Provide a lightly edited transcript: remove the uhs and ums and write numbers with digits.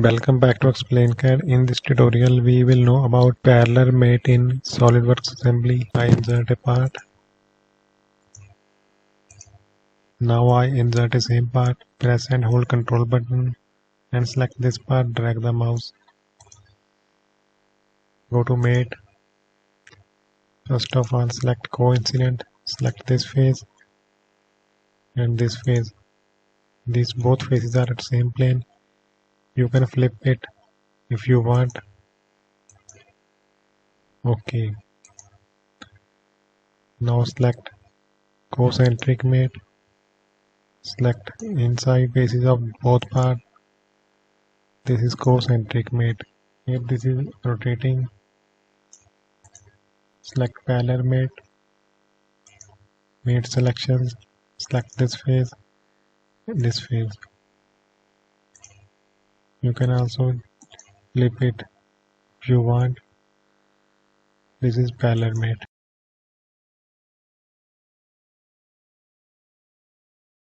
Welcome back to EXPLAINCAD. In this tutorial we will know about parallel mate in SolidWorks assembly. I insert a part. Now I insert a same part. Press and hold control button and select this part. Drag the mouse. Go to mate. First of all select coincident. Select this face and this face. These both faces are at same plane. You can flip it if you want. Okay. Now select COCENTRIC mate. Select inside faces of both parts. This is COCENTRIC mate. If this is rotating, select parallel mate. Mate selections. Select this face and this face. You can also flip it if you want. This is parallel mate.